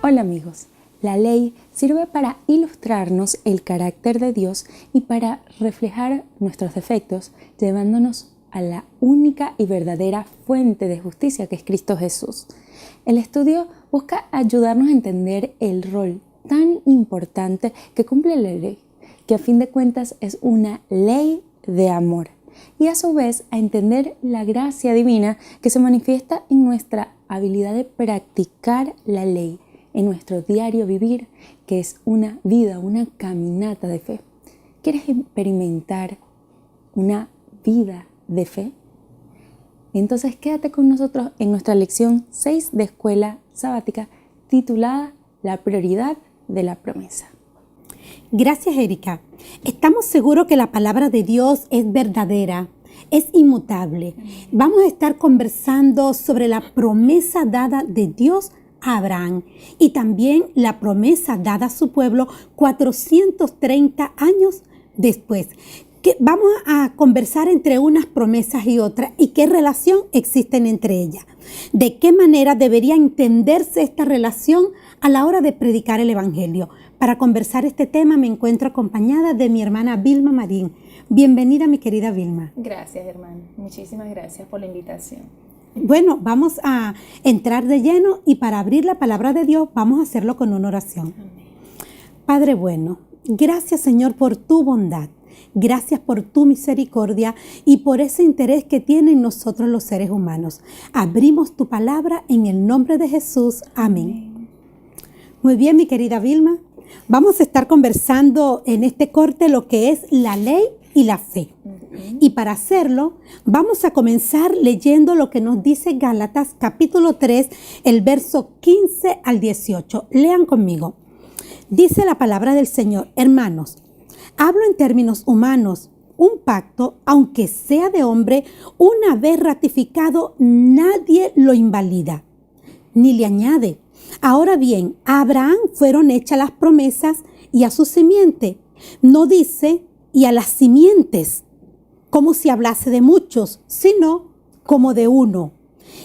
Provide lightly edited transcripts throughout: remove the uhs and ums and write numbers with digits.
Hola amigos, la ley sirve para ilustrarnos el carácter de Dios y para reflejar nuestros defectos, llevándonos a la única y verdadera fuente de justicia que es Cristo Jesús. El estudio busca ayudarnos a entender el rol tan importante que cumple la ley, que a fin de cuentas es una ley de amor, y a su vez a entender la gracia divina que se manifiesta en nuestra habilidad de practicar la ley en nuestro diario vivir, que es una vida, una caminata de fe. ¿Quieres experimentar una vida de fe? Entonces quédate con nosotros en nuestra lección 6 de Escuela Sabática titulada La prioridad de la promesa. Gracias, Erika. Estamos seguros que la palabra de Dios es verdadera, es inmutable. Vamos a estar conversando sobre la promesa dada de Dios a Abraham y también la promesa dada a su pueblo 430 años después. Vamos a conversar entre unas promesas y otras y qué relación existen entre ellas. De qué manera debería entenderse esta relación a la hora de predicar el Evangelio. Para conversar este tema me encuentro acompañada de mi hermana Vilma Marín. Bienvenida, mi querida Vilma. Gracias, hermana. Muchísimas gracias por la invitación. Bueno, vamos a entrar de lleno y para abrir la palabra de Dios vamos a hacerlo con una oración. Amén. Padre bueno, gracias Señor por tu bondad. Gracias por tu misericordia y por ese interés que tienen nosotros los seres humanos. Abrimos tu palabra en el nombre de Jesús. Amén. Muy bien, mi querida Vilma. Vamos a estar conversando en este corte lo que es la ley y la fe. Y para hacerlo, vamos a comenzar leyendo lo que nos dice Gálatas capítulo 3, el verso 15 al 18. Lean conmigo. Dice la palabra del Señor: hermanos, hablo en términos humanos. Un pacto, aunque sea de hombre, una vez ratificado, nadie lo invalida, ni le añade. Ahora bien, a Abraham fueron hechas las promesas y a su simiente. No dice y a las simientes, como si hablase de muchos, sino como de uno.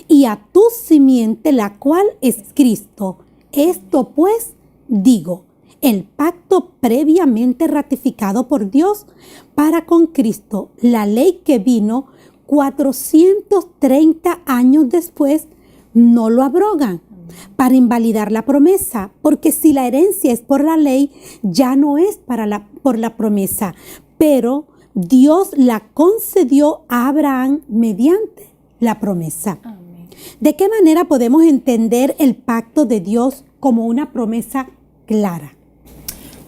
Y a tu simiente, la cual es Cristo. Esto pues digo, el pacto previamente ratificado por Dios para con Cristo, la ley que vino 430 años después, no lo abrogan para invalidar la promesa, porque si la herencia es por la ley, ya no es por la promesa, pero Dios la concedió a Abraham mediante la promesa. Amén. ¿De qué manera podemos entender el pacto de Dios como una promesa clara?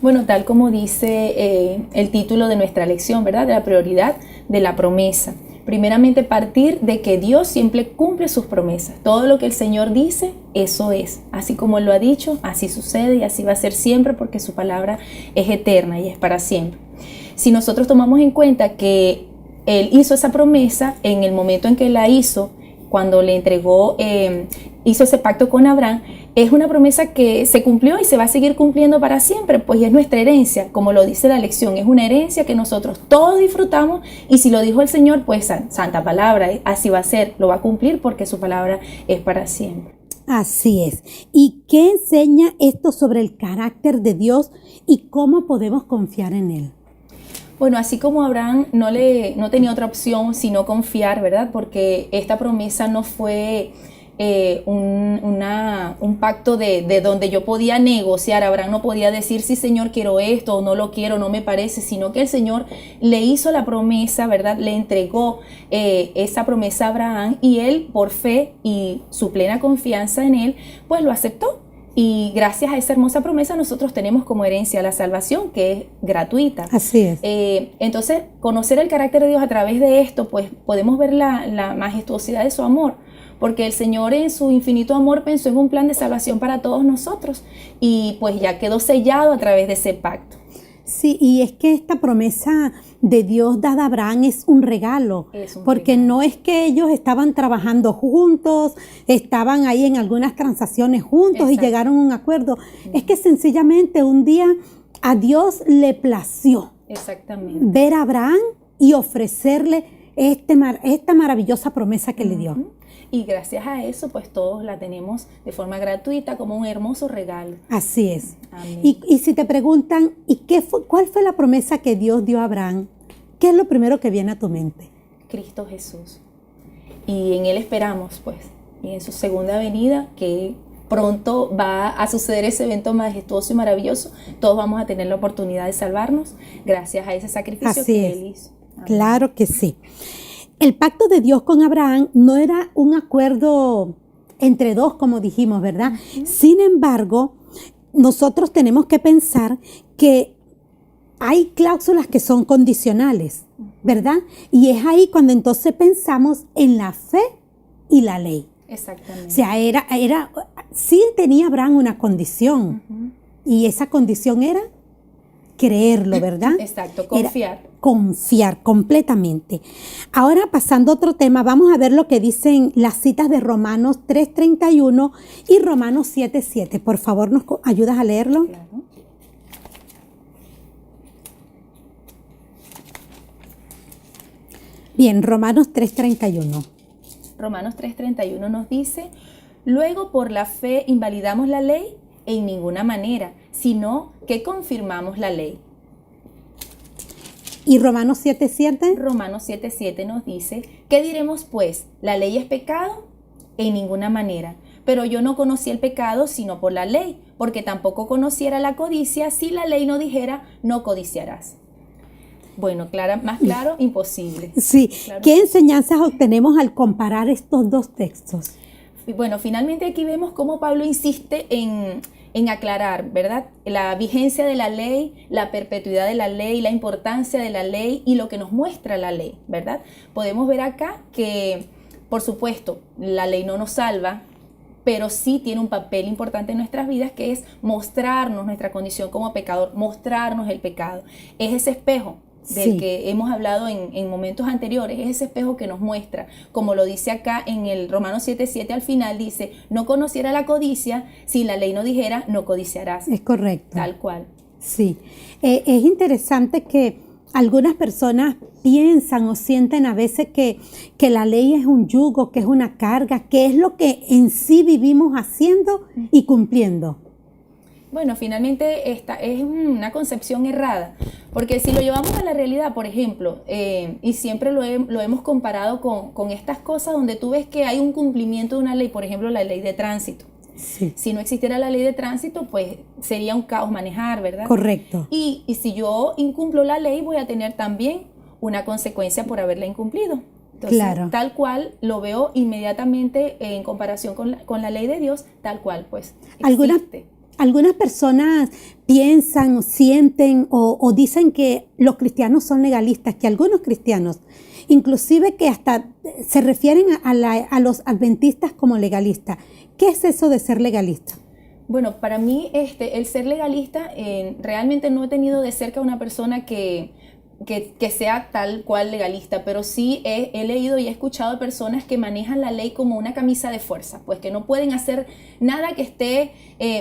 Bueno, tal como dice el título de nuestra lección, ¿verdad? De la prioridad de la promesa. Primeramente, partir de que Dios siempre cumple sus promesas. Todo lo que el Señor dice, eso es. Así como Él lo ha dicho, así sucede y así va a ser siempre, porque su palabra es eterna y es para siempre. Si nosotros tomamos en cuenta que Él hizo esa promesa en el momento en que la hizo, cuando le entregó, hizo ese pacto con Abraham, es una promesa que se cumplió y se va a seguir cumpliendo para siempre, pues es nuestra herencia, como lo dice la lección, es una herencia que nosotros todos disfrutamos y si lo dijo el Señor, pues santa palabra, así va a ser, lo va a cumplir porque su palabra es para siempre. Así es. ¿Y qué enseña esto sobre el carácter de Dios y cómo podemos confiar en Él? Bueno, así como Abraham no tenía otra opción sino confiar, ¿verdad? Porque esta promesa no fue un pacto de donde yo podía negociar. Abraham no podía decir, sí Señor, quiero esto, o no lo quiero, no me parece, sino que el Señor le hizo la promesa, ¿verdad? Le entregó esa promesa a Abraham y él, por fe y su plena confianza en él, pues lo aceptó. Y gracias a esa hermosa promesa nosotros tenemos como herencia la salvación, que es gratuita. Así es. Entonces, conocer el carácter de Dios a través de esto, pues podemos ver la majestuosidad de su amor, porque el Señor en su infinito amor pensó en un plan de salvación para todos nosotros y pues ya quedó sellado a través de ese pacto. Sí, y es que esta promesa de Dios dada a Abraham es un regalo, porque no es que ellos estaban trabajando juntos, estaban ahí en algunas transacciones juntos. Exacto. Y llegaron a un acuerdo. Es que sencillamente un día a Dios le plació exactamente ver a Abraham y ofrecerle esta maravillosa promesa que le dio. Y gracias a eso, pues todos la tenemos de forma gratuita como un hermoso regalo. Así es. Amén. Y si te preguntan, ¿cuál fue la promesa que Dios dio a Abraham? ¿Qué es lo primero que viene a tu mente? Cristo Jesús. Y en Él esperamos, pues, y en su segunda venida, que pronto va a suceder ese evento majestuoso y maravilloso, todos vamos a tener la oportunidad de salvarnos gracias a ese sacrificio Así que es. Él hizo. Amén. Claro que sí. El pacto de Dios con Abraham no era un acuerdo entre dos, como dijimos, ¿verdad? Sin embargo, nosotros tenemos que pensar que hay cláusulas que son condicionales, ¿verdad? Y es ahí cuando entonces pensamos en la fe y la ley. Exactamente. O sea, sí tenía Abraham una condición, y esa condición era creerlo, ¿verdad? Exacto, confiar. Era confiar completamente. Ahora, pasando a otro tema, vamos a ver lo que dicen las citas de Romanos 3:31 y Romanos 7:7. Por favor, ¿nos ayudas a leerlo? Claro. Bien, Romanos 3:31. Romanos 3:31 nos dice: luego por la fe invalidamos la ley en ninguna manera, sino que confirmamos la ley. ¿Y Romanos 7:7? Romanos 7:7 nos dice: ¿qué diremos pues? ¿La ley es pecado? En ninguna manera. Pero yo no conocí el pecado sino por la ley, porque tampoco conociera la codicia si la ley no dijera no codiciarás. Bueno, más claro, imposible. Sí. Claro. ¿Qué enseñanzas obtenemos al comparar estos dos textos? Y bueno, finalmente aquí vemos cómo Pablo insiste en aclarar, ¿verdad? La vigencia de la ley, la perpetuidad de la ley, la importancia de la ley y lo que nos muestra la ley, ¿verdad? Podemos ver acá que, por supuesto, la ley no nos salva, pero sí tiene un papel importante en nuestras vidas, que es mostrarnos nuestra condición como pecador, mostrarnos el pecado. Es ese espejo del que hemos hablado en momentos anteriores, es ese espejo que nos muestra, como lo dice acá en el Romanos 7:7 al final, dice: no conociera la codicia si la ley no dijera no codiciarás. Es correcto. Tal cual. Sí. Es interesante que algunas personas piensan o sienten a veces que la ley es un yugo, que es una carga, que es lo que en sí vivimos haciendo y cumpliendo. Bueno, finalmente esta es una concepción errada, porque si lo llevamos a la realidad, por ejemplo, y siempre lo hemos comparado con estas cosas donde tú ves que hay un cumplimiento de una ley, por ejemplo, la ley de tránsito. Sí. Si no existiera la ley de tránsito, pues sería un caos manejar, ¿verdad? Correcto. Y si yo incumplo la ley, voy a tener también una consecuencia por haberla incumplido. Entonces, claro. Tal cual lo veo inmediatamente en comparación con la ley de Dios, tal cual, pues, existe. Algunas personas piensan o sienten o dicen que los cristianos son legalistas, que algunos cristianos, inclusive que hasta se refieren a los adventistas como legalistas. ¿Qué es eso de ser legalista? Bueno, para mí el ser legalista, realmente no he tenido de cerca una persona que sea tal cual legalista, pero sí he leído y he escuchado personas que manejan la ley como una camisa de fuerza, pues que no pueden hacer nada que esté,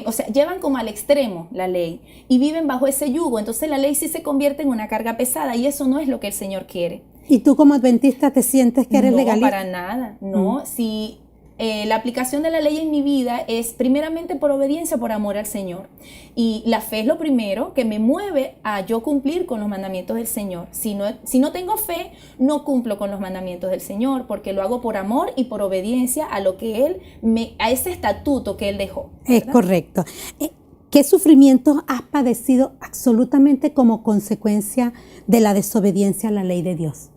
o sea, llevan como al extremo la ley y viven bajo ese yugo, entonces la ley sí se convierte en una carga pesada y eso no es lo que el Señor quiere. ¿Y tú como adventista te sientes que eres legalista? No, para nada, no. Si la aplicación de la ley en mi vida es primeramente por obediencia, por amor al Señor. Y la fe es lo primero que me mueve a yo cumplir con los mandamientos del Señor. Si no tengo fe, no cumplo con los mandamientos del Señor, porque lo hago por amor y por obediencia a lo que Él a ese estatuto que Él dejó, ¿verdad? Es correcto. ¿Qué sufrimientos has padecido absolutamente como consecuencia de la desobediencia a la ley de Dios?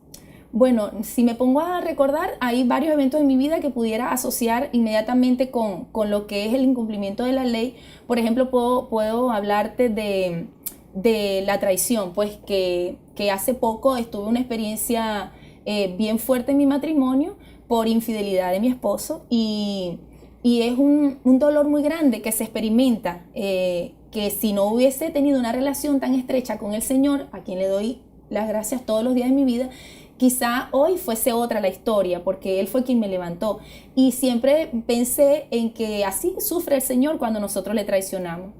Bueno, si me pongo a recordar, hay varios eventos en mi vida que pudiera asociar inmediatamente con lo que es el incumplimiento de la ley. Por ejemplo, puedo hablarte de la traición, pues que hace poco tuve una experiencia bien fuerte en mi matrimonio por infidelidad de mi esposo y es un dolor muy grande que se experimenta, que si no hubiese tenido una relación tan estrecha con el Señor, a quien le doy las gracias todos los días de mi vida, quizá hoy fuese otra la historia, porque Él fue quien me levantó. Y siempre pensé en que así sufre el Señor cuando nosotros le traicionamos.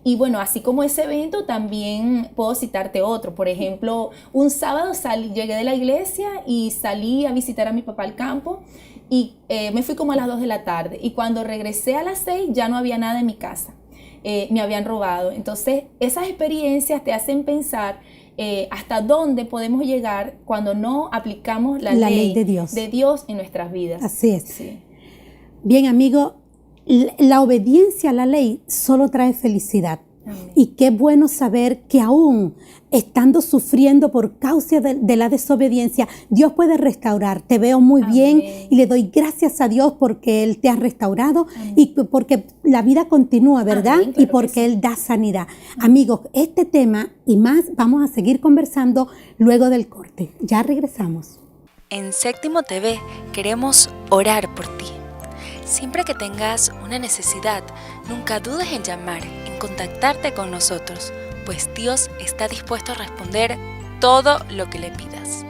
Y bueno, así como ese evento, también puedo citarte otro. Por ejemplo, un sábado llegué de la iglesia y salí a visitar a mi papá al campo y me fui como a las 2 de la tarde. Y cuando regresé a las 6 ya no había nada en mi casa. Me habían robado. Entonces, esas experiencias te hacen pensar hasta dónde podemos llegar cuando no aplicamos la ley de Dios en nuestras vidas. Así es. Sí. Bien, amigo, la obediencia a la ley solo trae felicidad. Amén. Y qué bueno saber que aún estando sufriendo por causa de la desobediencia, Dios puede restaurar. Te veo muy Amén. bien y le doy gracias a Dios porque Él te ha restaurado. Amén. Y porque la vida continúa, ¿verdad? Amén, claro, y porque Él da sanidad. Amigos, este tema y más vamos a seguir conversando luego del corte. Ya regresamos. En Séptimo TV queremos orar por ti. Siempre que tengas una necesidad, nunca dudes en llamar, en contactarte con nosotros, pues Dios está dispuesto a responder todo lo que le pidas.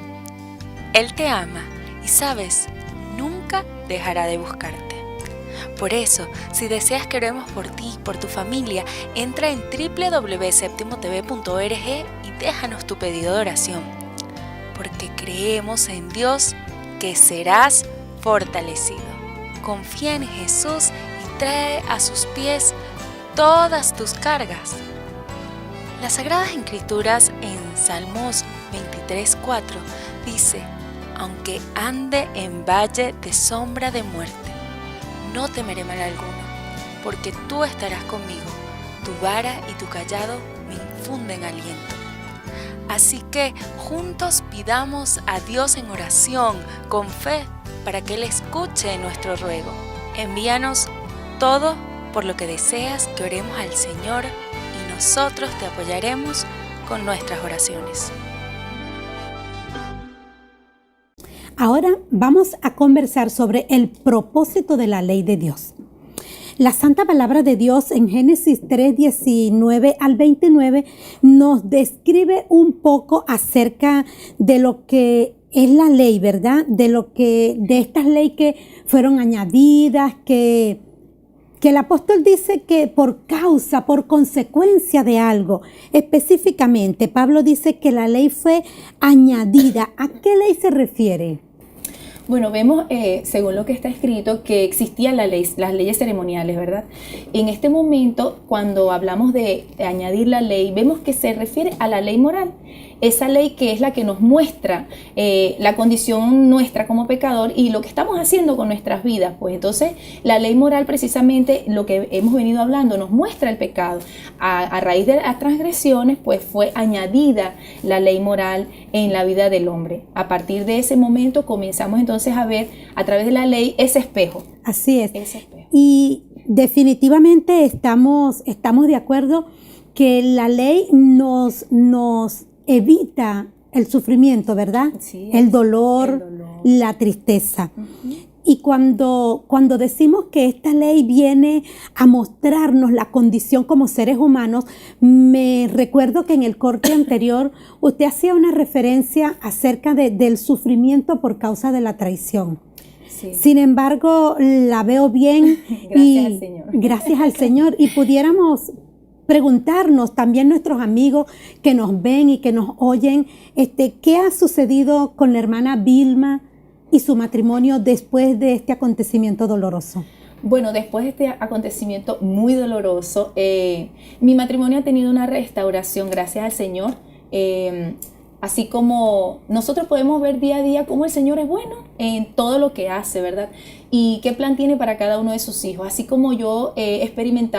Él te ama y, sabes, nunca dejará de buscarte. Por eso, si deseas que oremos por ti y por tu familia, entra en www.septimotv.org y déjanos tu pedido de oración, porque creemos en Dios que serás fortalecido. Confía en Jesús y trae a sus pies todas tus cargas. Las Sagradas Escrituras en Salmos 23:4 dice: aunque ande en valle de sombra de muerte, no temeré mal alguno, porque tú estarás conmigo, tu vara y tu cayado me infunden aliento. Así que juntos pidamos a Dios en oración, con fe, para que Él escuche nuestro ruego. Envíanos todo por lo que deseas que oremos al Señor y nosotros te apoyaremos con nuestras oraciones. Ahora vamos a conversar sobre el propósito de la ley de Dios. La Santa Palabra de Dios en Génesis 3:19 al 29 nos describe un poco acerca de lo que es la ley, ¿verdad? De estas leyes que fueron añadidas, que el apóstol dice que por consecuencia de algo. Específicamente, Pablo dice que la ley fue añadida. ¿A qué ley se refiere? Bueno, vemos, según lo que está escrito, que existían las leyes ceremoniales, ¿verdad? En este momento, cuando hablamos de añadir la ley, vemos que se refiere a la ley moral. Esa ley que es la que nos muestra la condición nuestra como pecador y lo que estamos haciendo con nuestras vidas. Pues entonces, la ley moral, precisamente lo que hemos venido hablando, nos muestra el pecado. A raíz de las transgresiones, pues fue añadida la ley moral en la vida del hombre. A partir de ese momento comenzamos entonces a ver a través de la ley ese espejo. Así es. Ese espejo. Y definitivamente estamos de acuerdo que la ley nos evita el sufrimiento, ¿verdad? Sí, el dolor, la tristeza. Uh-huh. Y cuando decimos que esta ley viene a mostrarnos la condición como seres humanos, me recuerdo que en el corte anterior usted hacía una referencia acerca del sufrimiento por causa de la traición. Sí. Sin embargo, la veo bien. Gracias al Señor. Gracias al Señor. Y pudiéramos preguntarnos también nuestros amigos que nos ven y que nos oyen, ¿qué ha sucedido con la hermana Vilma y su matrimonio después de este acontecimiento doloroso? Bueno, después de este acontecimiento muy doloroso, mi matrimonio ha tenido una restauración, gracias al Señor. Así como nosotros podemos ver día a día cómo el Señor es bueno en todo lo que hace, ¿verdad? Y qué plan tiene para cada uno de sus hijos. Así como yo experimenté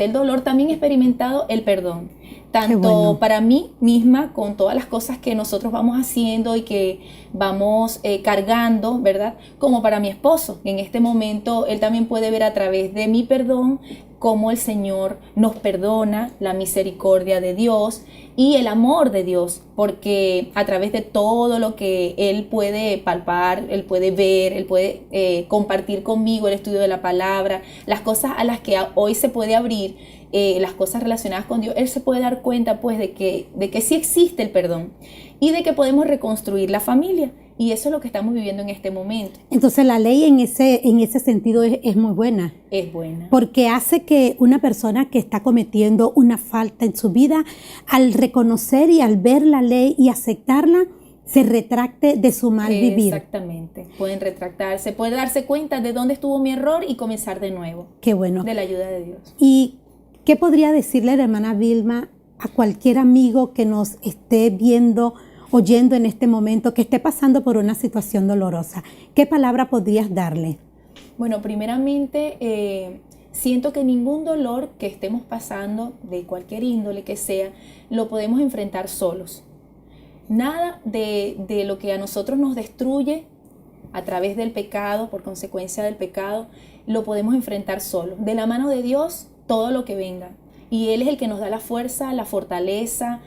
el dolor, también he experimentado el perdón. Tanto para mí misma, con todas las cosas que nosotros vamos haciendo y que vamos cargando, ¿verdad? Como para mi esposo. En este momento, él también puede ver a través de mi perdón cómo el Señor nos perdona, la misericordia de Dios y el amor de Dios, porque a través de todo lo que Él puede palpar, Él puede ver, Él puede compartir conmigo el estudio de la palabra, las cosas a las que hoy se puede abrir, las cosas relacionadas con Dios, Él se puede dar cuenta pues de que sí existe el perdón y de que podemos reconstruir la familia. Y eso es lo que estamos viviendo en este momento. Entonces la ley en ese sentido es muy buena. Es buena. Porque hace que una persona que está cometiendo una falta en su vida, al reconocer y al ver la ley y aceptarla, se retracte de su mal vivir. Exactamente. Pueden retractarse, pueden darse cuenta de dónde estuvo mi error y comenzar de nuevo. Qué bueno. De la ayuda de Dios. ¿Y qué podría decirle la hermana Vilma a cualquier amigo que nos esté viendo, oyendo en este momento, que esté pasando por una situación dolorosa? ¿Qué palabra podrías darle? Bueno, primeramente, siento que ningún dolor que estemos pasando, de cualquier índole que sea, lo podemos enfrentar solos. Nada de lo que a nosotros nos destruye a través del pecado, por consecuencia del pecado, lo podemos enfrentar solos. De la mano de Dios, todo lo que venga. Y Él es el que nos da la fuerza, la fortaleza,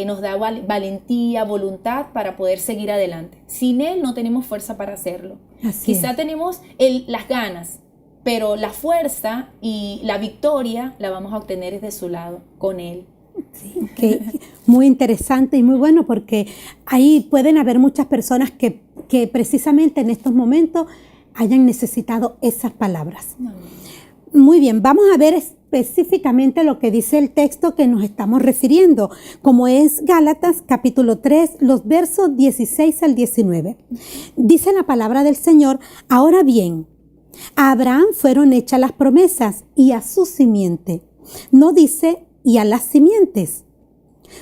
nos da valentía, voluntad para poder seguir adelante. Sin Él no tenemos fuerza para hacerlo. Quizá tenemos las ganas, pero la fuerza y la victoria la vamos a obtener desde su lado, con Él. Sí, muy interesante y muy bueno, porque ahí pueden haber muchas personas que precisamente en estos momentos hayan necesitado esas palabras. Muy bien, vamos a ver específicamente lo que dice el texto que nos estamos refiriendo, como es Gálatas capítulo 3, los versos 16 al 19. Dice la palabra del Señor: ahora bien, a Abraham fueron hechas las promesas y a su simiente. No dice y a las simientes,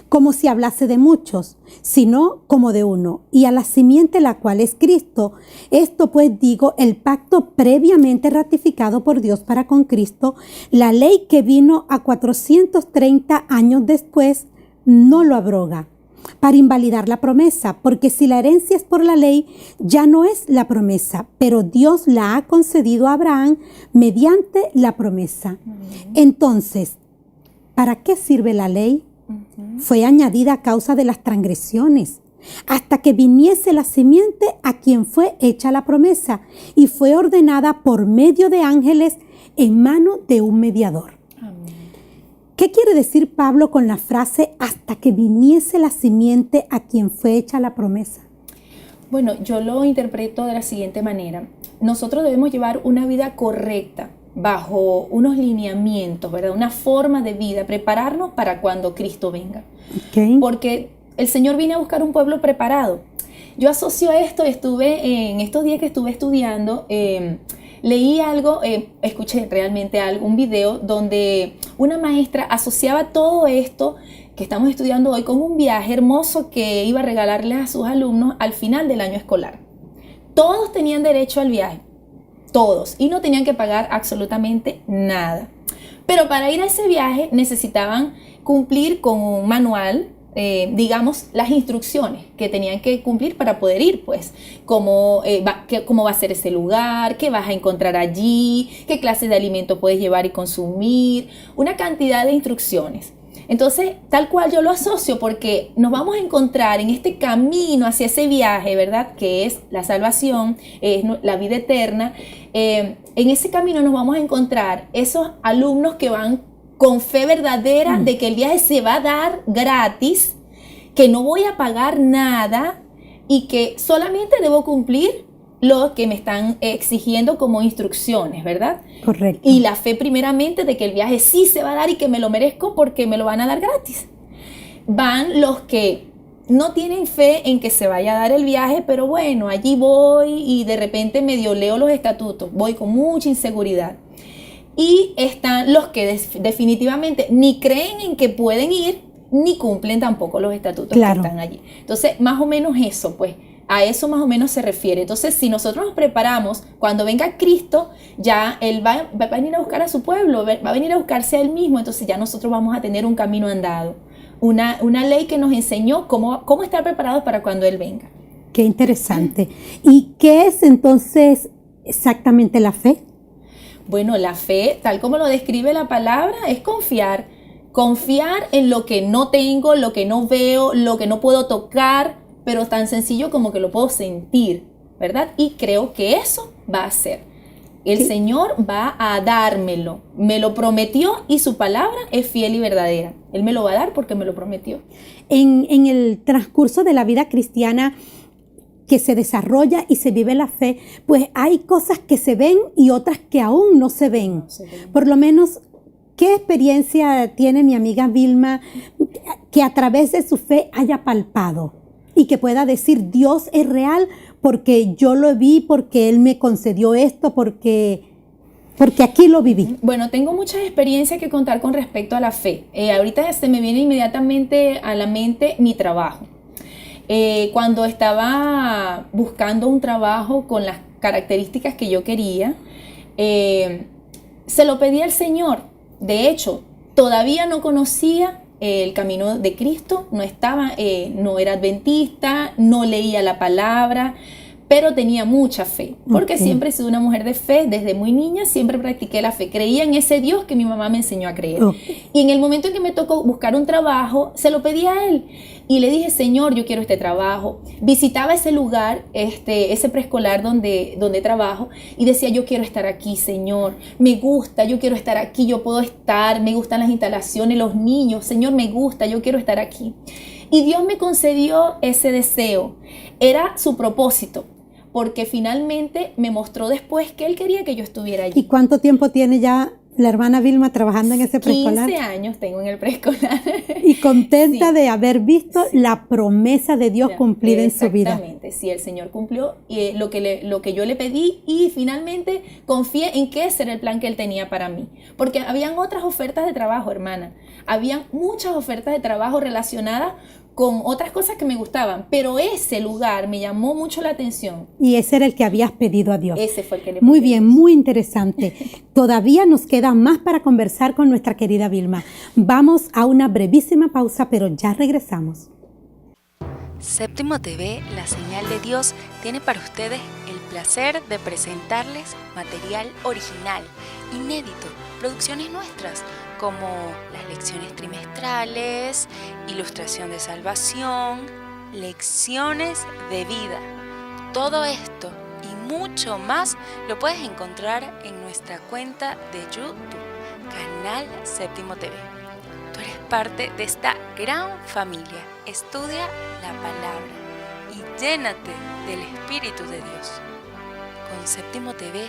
como si hablase de muchos, sino como de uno, y a la simiente, la cual es Cristo. Esto pues digo, el pacto previamente ratificado por Dios para con Cristo, la ley que vino a 430 años después, no lo abroga para invalidar la promesa, porque si la herencia es por la ley, ya no es la promesa, pero Dios la ha concedido a Abraham mediante la promesa. Entonces, ¿para qué sirve la ley? Fue añadida a causa de las transgresiones, hasta que viniese la simiente a quien fue hecha la promesa, y fue ordenada por medio de ángeles en mano de un mediador. Amén. ¿Qué quiere decir Pablo con la frase hasta que viniese la simiente a quien fue hecha la promesa? Bueno, yo lo interpreto de la siguiente manera. Nosotros debemos llevar una vida correcta, bajo unos lineamientos, ¿verdad? Una forma de vida, prepararnos para cuando Cristo venga. Okay. Porque el Señor viene a buscar un pueblo preparado. Yo asocio esto, en estos días que estuve estudiando, leí algo, escuché realmente un video donde una maestra asociaba todo esto que estamos estudiando hoy con un viaje hermoso que iba a regalarles a sus alumnos al final del año escolar. Todos tenían derecho al viaje. Todos, y no tenían que pagar absolutamente nada. Pero para ir a ese viaje necesitaban cumplir con un manual, digamos, las instrucciones que tenían que cumplir para poder ir, pues, cómo va a ser ese lugar, qué vas a encontrar allí, qué clase de alimento puedes llevar y consumir, una cantidad de instrucciones. Entonces, tal cual yo lo asocio, porque nos vamos a encontrar en este camino hacia ese viaje, ¿verdad? Que es la salvación, es la vida eterna. En ese camino nos vamos a encontrar esos alumnos que van con fe verdadera de que el viaje se va a dar gratis, que no voy a pagar nada y que solamente debo cumplir lo que me están exigiendo como instrucciones, ¿verdad? Correcto. Y la fe primeramente de que el viaje sí se va a dar y que me lo merezco porque me lo van a dar gratis. Van los que no tienen fe en que se vaya a dar el viaje, pero bueno, allí voy y de repente medio leo los estatutos, voy con mucha inseguridad. Y están los que definitivamente ni creen en que pueden ir, ni cumplen tampoco los estatutos que están allí. Entonces, más o menos eso, pues, a eso más o menos se refiere. Entonces, si nosotros nos preparamos, cuando venga Cristo, ya Él va a venir a buscar a su pueblo, va a venir a buscarse a Él mismo, entonces ya nosotros vamos a tener un camino andado. Una ley que nos enseñó cómo estar preparados para cuando Él venga. Qué interesante. ¿Y qué es entonces exactamente la fe? Bueno, la fe, tal como lo describe la palabra, es confiar. Confiar en lo que no tengo, lo que no veo, lo que no puedo tocar, pero tan sencillo como que lo puedo sentir, ¿verdad? Y creo que eso va a ser. El Señor va a dármelo. Me lo prometió y su palabra es fiel y verdadera. Él me lo va a dar porque me lo prometió. En el transcurso de la vida cristiana, que se desarrolla y se vive la fe, pues hay cosas que se ven y otras que aún no se ven. Por lo menos, ¿qué experiencia tiene mi amiga Vilma que a través de su fe haya palpado y que pueda decir Dios es real porque yo lo vi, porque Él me concedió esto, porque aquí lo viví? Bueno, tengo muchas experiencias que contar con respecto a la fe. Ahorita se me viene inmediatamente a la mente mi trabajo. Cuando estaba buscando un trabajo con las características que yo quería, se lo pedí al Señor. De hecho, todavía no conocía el camino de Cristo, no era adventista, no leía la palabra, pero tenía mucha fe, porque siempre he sido una mujer de fe, desde muy niña siempre practiqué la fe, creía en ese Dios que mi mamá me enseñó a creer. Y en el momento en que me tocó buscar un trabajo, se lo pedí a Él y le dije, Señor, yo quiero este trabajo. Visitaba ese lugar, ese preescolar donde trabajo y decía, yo quiero estar aquí, Señor, me gusta, yo quiero estar aquí, yo puedo estar, me gustan las instalaciones, los niños, Señor, me gusta, yo quiero estar aquí. Y Dios me concedió ese deseo, era su propósito, porque finalmente me mostró después que Él quería que yo estuviera allí. ¿Y cuánto tiempo tiene ya la hermana Vilma trabajando en ese preescolar? 15 años tengo en el preescolar. Y contenta de haber visto la promesa de Dios cumplida en su vida. Exactamente, sí, el Señor cumplió lo que yo le pedí y finalmente confié en que ese era el plan que Él tenía para mí. Porque habían otras ofertas de trabajo, hermana. Habían muchas ofertas de trabajo relacionadas con otras cosas que me gustaban, pero ese lugar me llamó mucho la atención. Y ese era el que habías pedido a Dios. Ese fue el que le Muy pedí. bien, muy interesante. Todavía nos queda más para conversar con nuestra querida Vilma. Vamos a una brevísima pausa, pero ya regresamos. Séptimo TV, la señal de Dios, tiene para ustedes el placer de presentarles material original, inédito, producciones nuestras, como las lecciones trimestrales, ilustración de salvación, lecciones de vida. Todo esto y mucho más lo puedes encontrar en nuestra cuenta de YouTube, Canal Séptimo TV. Tú eres parte de esta gran familia. Estudia la palabra y llénate del Espíritu de Dios. Con Séptimo TV,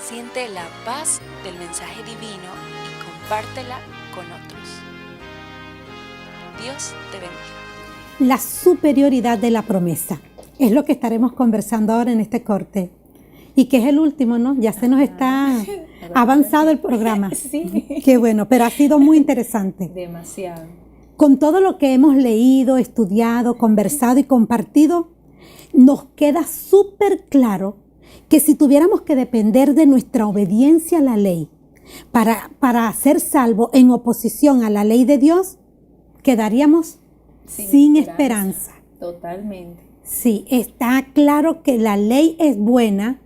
siente la paz del mensaje divino y compártela con otros. Dios te bendiga. La superioridad de la promesa es lo que estaremos conversando ahora en este corte. Y que es el último, ¿no? Ya se nos está avanzado el programa. Sí. Qué bueno, pero ha sido muy interesante. Demasiado. Con todo lo que hemos leído, estudiado, conversado y compartido, nos queda súper claro que si tuviéramos que depender de nuestra obediencia a la ley para ser salvos en oposición a la ley de Dios, quedaríamos sin esperanza. Totalmente. Sí, está claro que la ley es buena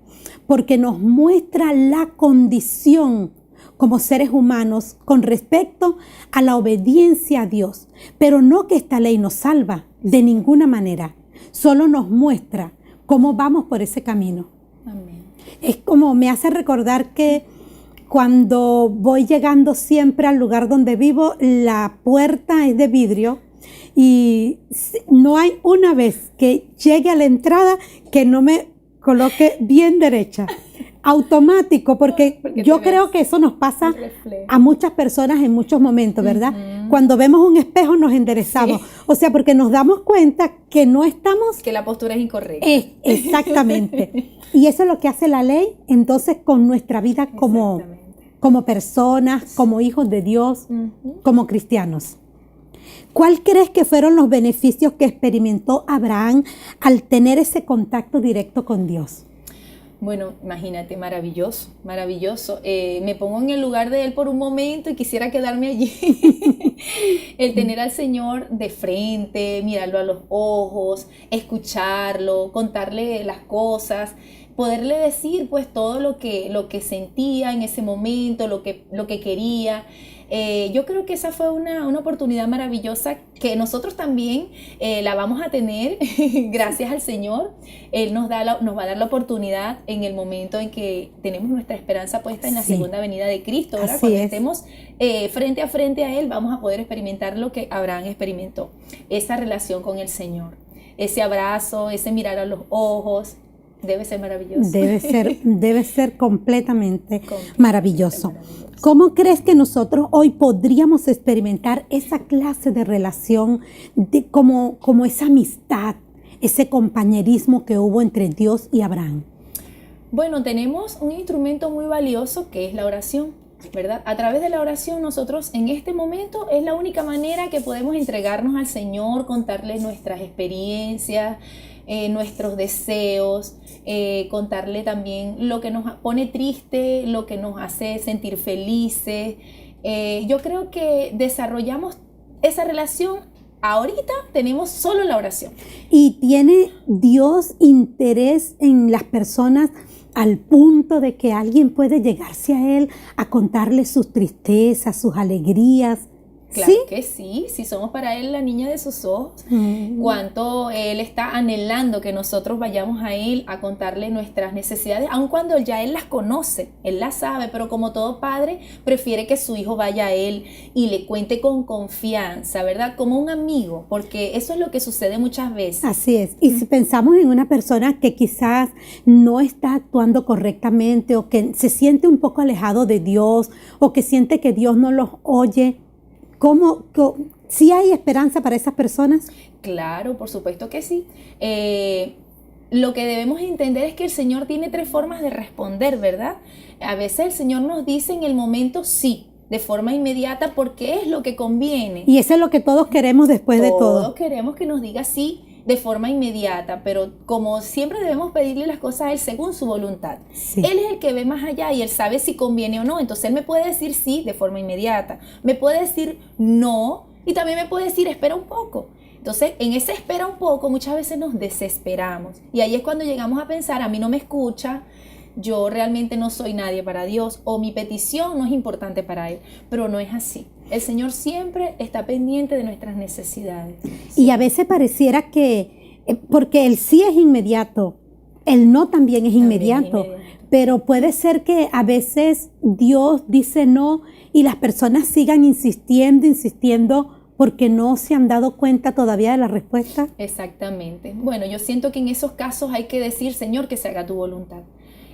porque nos muestra la condición como seres humanos con respecto a la obediencia a Dios, pero no que esta ley nos salva de ninguna manera, solo nos muestra cómo vamos por ese camino. Amén. Es como me hace recordar que cuando voy llegando siempre al lugar donde vivo, la puerta es de vidrio y no hay una vez que llegue a la entrada que no me coloque bien derecha. Automático, porque yo creo que eso nos pasa a muchas personas en muchos momentos, ¿verdad? Cuando vemos un espejo nos enderezamos. Sí. O sea, porque nos damos cuenta que no estamos... Que la postura es incorrecta. Exactamente. Y eso es lo que hace la ley, entonces, con nuestra vida como personas, como hijos de Dios, como cristianos. ¿Cuál crees que fueron los beneficios que experimentó Abraham al tener ese contacto directo con Dios? Bueno, imagínate, maravilloso, maravilloso. Me pongo en el lugar de él por un momento y quisiera quedarme allí. El tener al Señor de frente, mirarlo a los ojos, escucharlo, contarle las cosas, poderle decir pues todo lo que sentía en ese momento, lo que quería. Yo creo que esa fue una oportunidad maravillosa que nosotros también la vamos a tener gracias al Señor. Él nos va a dar la oportunidad en el momento en que tenemos nuestra esperanza puesta en la segunda venida de Cristo, ¿verdad? Cuando estemos frente a frente a Él, vamos a poder experimentar lo que Abraham experimentó, esa relación con el Señor. ese abrazo, ese mirar a los ojos. Debe ser maravilloso. Debe ser completamente maravilloso. ¿Cómo crees que nosotros hoy podríamos experimentar esa clase de relación, como esa amistad, ese compañerismo que hubo entre Dios y Abraham? Bueno, tenemos un instrumento muy valioso que es la oración, ¿verdad? A través de la oración nosotros en este momento es la única manera que podemos entregarnos al Señor, contarle nuestras experiencias, nuestros deseos, contarle también lo que nos pone triste, lo que nos hace sentir felices. Yo creo que desarrollamos esa relación. Ahorita tenemos solo la oración. ¿Y tiene Dios interés en las personas al punto de que alguien puede llegarse a Él a contarle sus tristezas, sus alegrías? Claro, ¿Sí? que sí, si somos para Él la niña de sus ojos, cuánto Él está anhelando que nosotros vayamos a Él a contarle nuestras necesidades, aun cuando ya Él las conoce, Él las sabe, pero como todo padre prefiere que su hijo vaya a Él y le cuente con confianza, ¿verdad? Como un amigo, porque eso es lo que sucede muchas veces. Así es. Y si pensamos en una persona que quizás no está actuando correctamente o que se siente un poco alejado de Dios o que siente que Dios no los oye, ¿sí hay esperanza para esas personas? Claro, por supuesto que sí. Lo que debemos entender es que el Señor tiene 3 formas de responder, ¿verdad? A veces el Señor nos dice en el momento sí, de forma inmediata, porque es lo que conviene. Y eso es lo que todos queremos después de todo. Todos queremos que nos diga sí de forma inmediata, pero como siempre debemos pedirle las cosas a Él según su voluntad. Sí. Él es el que ve más allá y Él sabe si conviene o no. Entonces Él me puede decir sí de forma inmediata, me puede decir no y también me puede decir espera un poco. Entonces en ese espera un poco muchas veces nos desesperamos y ahí es cuando llegamos a pensar, a mí no me escucha, yo realmente no soy nadie para Dios o mi petición no es importante para Él, pero no es así. El Señor siempre está pendiente de nuestras necesidades. Y a veces pareciera que, porque el sí es inmediato, el no también es inmediato, pero puede ser que a veces Dios dice no y las personas sigan insistiendo porque no se han dado cuenta todavía de la respuesta. Exactamente. Bueno, yo siento que en esos casos hay que decir, Señor, que se haga tu voluntad.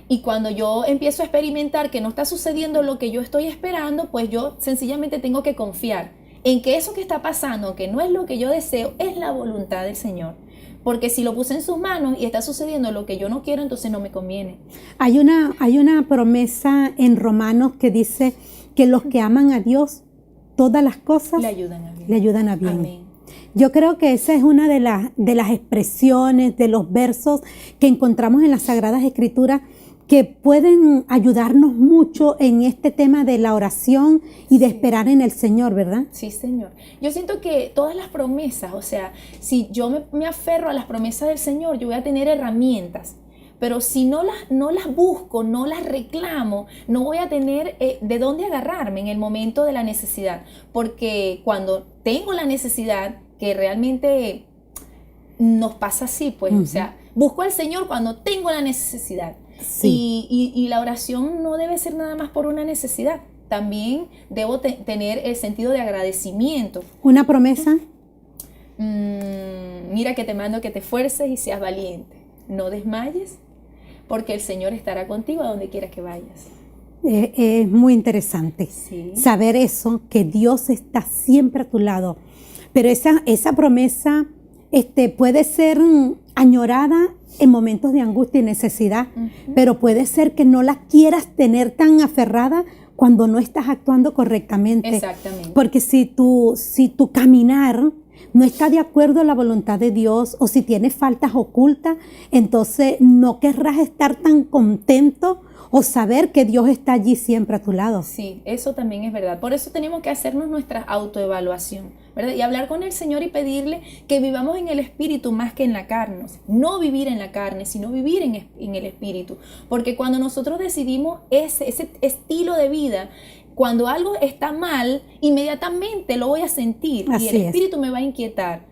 Y cuando yo empiezo a experimentar que no está sucediendo lo que yo estoy esperando, pues yo sencillamente tengo que confiar en que eso que está pasando, que no es lo que yo deseo, es la voluntad del Señor. Porque si lo puse en sus manos y está sucediendo lo que yo no quiero, entonces no me conviene. Hay una promesa en Romanos que dice que los que aman a Dios, todas las cosas le ayudan a bien. Le ayudan a bien. Amén. Yo creo que esa es una de las expresiones, de los versos que encontramos en las Sagradas Escrituras que pueden ayudarnos mucho en este tema de la oración y de esperar en el Señor, ¿verdad? Sí, Señor. Yo siento que todas las promesas, o sea, si yo me aferro a las promesas del Señor, yo voy a tener herramientas. Pero si no las busco, no las reclamo, no voy a tener de dónde agarrarme en el momento de la necesidad. Porque cuando tengo la necesidad, que realmente nos pasa así, pues, o sea, busco al Señor cuando tengo la necesidad. Sí. Y la oración no debe ser nada más por una necesidad. También debo tener el sentido de agradecimiento. ¿Una promesa? Mira que te mando que te esfuerces y seas valiente. No desmayes, porque el Señor estará contigo a donde quiera que vayas. Es muy interesante saber eso, que Dios está siempre a tu lado. Pero esa promesa puede ser añorada en momentos de angustia y necesidad, pero puede ser que no la quieras tener tan aferrada cuando no estás actuando correctamente. Exactamente. Porque si tu caminar no está de acuerdo a la voluntad de Dios o si tienes faltas ocultas, entonces no querrás estar tan contento o saber que Dios está allí siempre a tu lado. Sí, eso también es verdad. Por eso tenemos que hacernos nuestra autoevaluación, ¿verdad? Y hablar con el Señor y pedirle que vivamos en el Espíritu más que en la carne. O sea, no vivir en la carne, sino vivir en el Espíritu. Porque cuando nosotros decidimos ese estilo de vida, cuando algo está mal, inmediatamente lo voy a sentir. Así y el Espíritu me va a inquietar.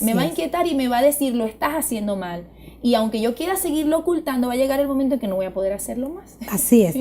Me va a inquietar y me va a decir, lo estás haciendo mal. Y aunque yo quiera seguirlo ocultando, va a llegar el momento en que no voy a poder hacerlo más. Así es.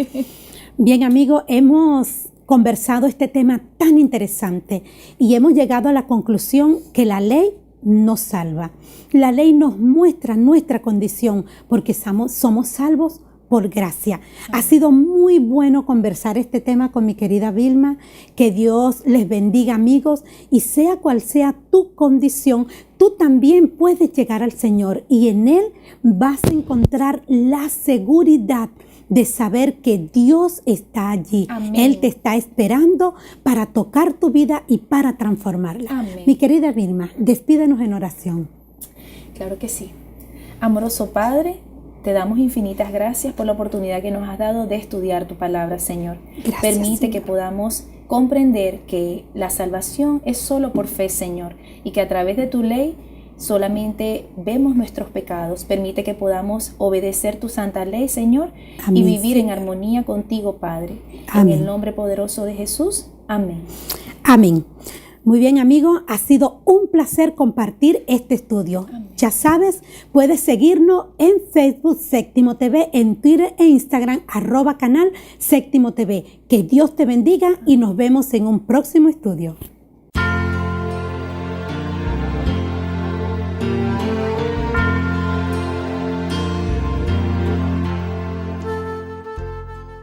Bien, amigos, hemos conversado este tema tan interesante y hemos llegado a la conclusión que la ley nos salva. La ley nos muestra nuestra condición porque somos salvos por gracia. Ha sido muy bueno conversar este tema con mi querida Vilma. Que Dios les bendiga, amigos, y sea cual sea tu condición, tú también puedes llegar al Señor y en Él vas a encontrar la seguridad de saber que Dios está allí. Amén. Él te está esperando para tocar tu vida y para transformarla. Amén. Mi querida Vilma, despídenos en oración. Claro que sí. Amoroso Padre, te damos infinitas gracias por la oportunidad que nos has dado de estudiar tu palabra, Señor. Gracias, Permite Señor, que podamos comprender que la salvación es solo por fe, Señor, y que a través de tu ley solamente vemos nuestros pecados. Permite que podamos obedecer tu santa ley, Señor, Amén, y vivir en Señor. armonía contigo, Padre. Amén. En el nombre poderoso de Jesús. Amén. Amén. Muy bien, amigo, ha sido un placer compartir este estudio. Amén. Ya sabes, puedes seguirnos en Facebook Séptimo TV, en Twitter e Instagram @canal Séptimo TV. Que Dios te bendiga y nos vemos en un próximo estudio.